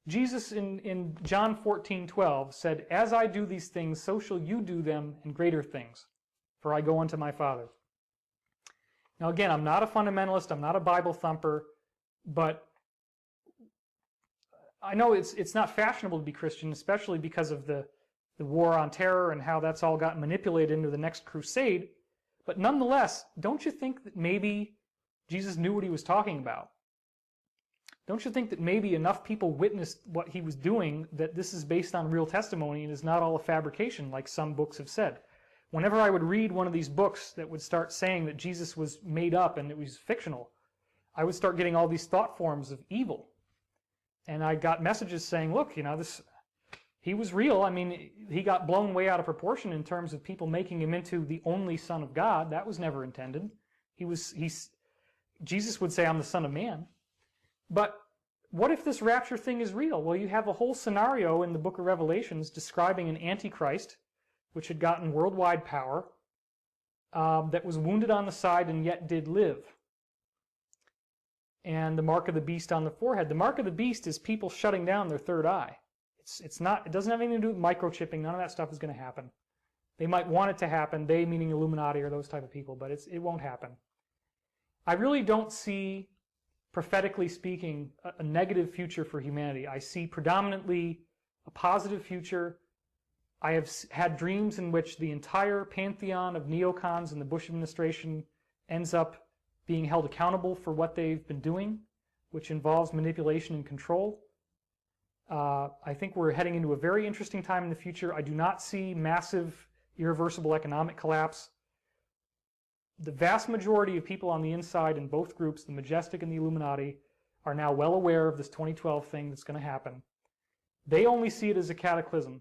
Jesus in John 14:12 said, "As I do these things, so shall you do them, and greater things, for I go unto my Father." Now again, I'm not a fundamentalist, I'm not a Bible thumper, but I know it's not fashionable to be Christian, especially because of the war on terror and how that's all got manipulated into the next crusade. But nonetheless, don't you think that maybe Jesus knew what he was talking about? Don't you think that maybe enough people witnessed what he was doing that this is based on real testimony and is not all a fabrication like some books have said? Whenever I would read one of these books that would start saying that Jesus was made up and it was fictional, I would start getting all these thought forms of evil. And I got messages saying, look, you know, he was real. I mean, he got blown way out of proportion in terms of people making him into the only Son of God. That was never intended. Jesus would say, I'm the Son of Man. But what if this rapture thing is real? Well, you have a whole scenario in the book of Revelations describing an Antichrist, which had gotten worldwide power, that was wounded on the side and yet did live. And the mark of the beast on the forehead. The mark of the beast is people shutting down their third eye. It doesn't have anything to do with microchipping. None of that stuff is going to happen. They might want it to happen, they meaning Illuminati or those type of people, but it won't happen. I really don't see, prophetically speaking, a negative future for humanity. I see predominantly a positive future. I have had dreams in which the entire pantheon of neocons in the Bush administration ends up being held accountable for what they've been doing, which involves manipulation and control. I think we're heading into a very interesting time in the future. I do not see massive, irreversible economic collapse. The vast majority of people on the inside in both groups, the Majestic and the Illuminati, are now well aware of this 2012 thing that's going to happen. They only see it as a cataclysm,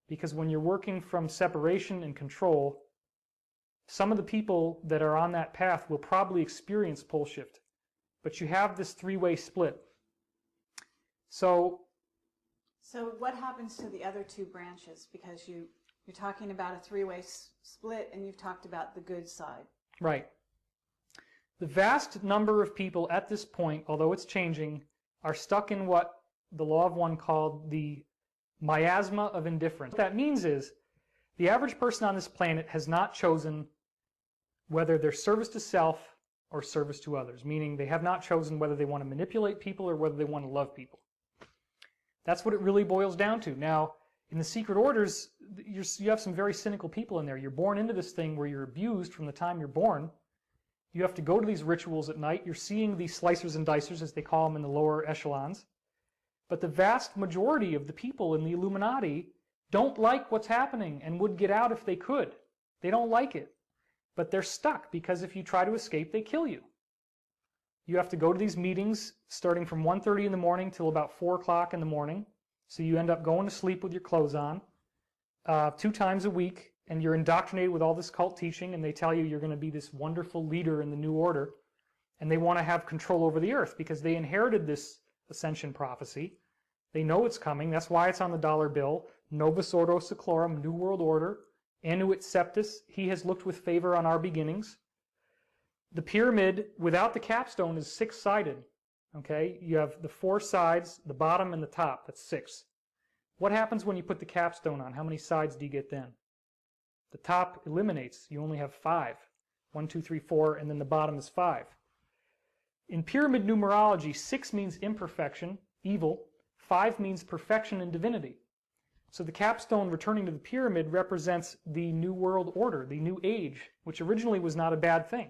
because when you're working from separation and control, some of the people that are on that path will probably experience pole shift. But you have this three-way split. So what happens to the other two branches? Because you're talking about a three-way split, and you've talked about the good side. Right. The vast number of people at this point, although it's changing, are stuck in what the Law of One called the miasma of indifference. What that means is the average person on this planet has not chosen whether they're service to self or service to others, meaning they have not chosen whether they want to manipulate people or whether they want to love people. That's what it really boils down to. Now, in the secret orders, you have some very cynical people in there. You're born into this thing where you're abused from the time you're born. You have to go to these rituals at night. You're seeing these slicers and dicers, as they call them in the lower echelons. But the vast majority of the people in the Illuminati don't like what's happening and would get out if they could. They don't like it. But they're stuck, because if you try to escape, they kill you. You have to go to these meetings starting from 1:30 in the morning till about 4 o'clock in the morning. So you end up going to sleep with your clothes on 2 times a week, and you're indoctrinated with all this cult teaching, and they tell you you're going to be this wonderful leader in the new order, and they want to have control over the earth because they inherited this ascension prophecy. They know it's coming. That's why it's on the dollar bill. Novus Ordo Seclorum, New World Order. Annuit Septis, he has looked with favor on our beginnings. The pyramid without the capstone is 6-sided. Okay, you have the 4 sides, the bottom and the top. That's 6. What happens when you put the capstone on? How many sides do you get then? The top eliminates. You only have 5. 1, 2, 3, 4, and then the bottom is 5. In pyramid numerology, 6 means imperfection, evil. 5 means perfection and divinity. So the capstone returning to the pyramid represents the New World Order, the New Age, which originally was not a bad thing.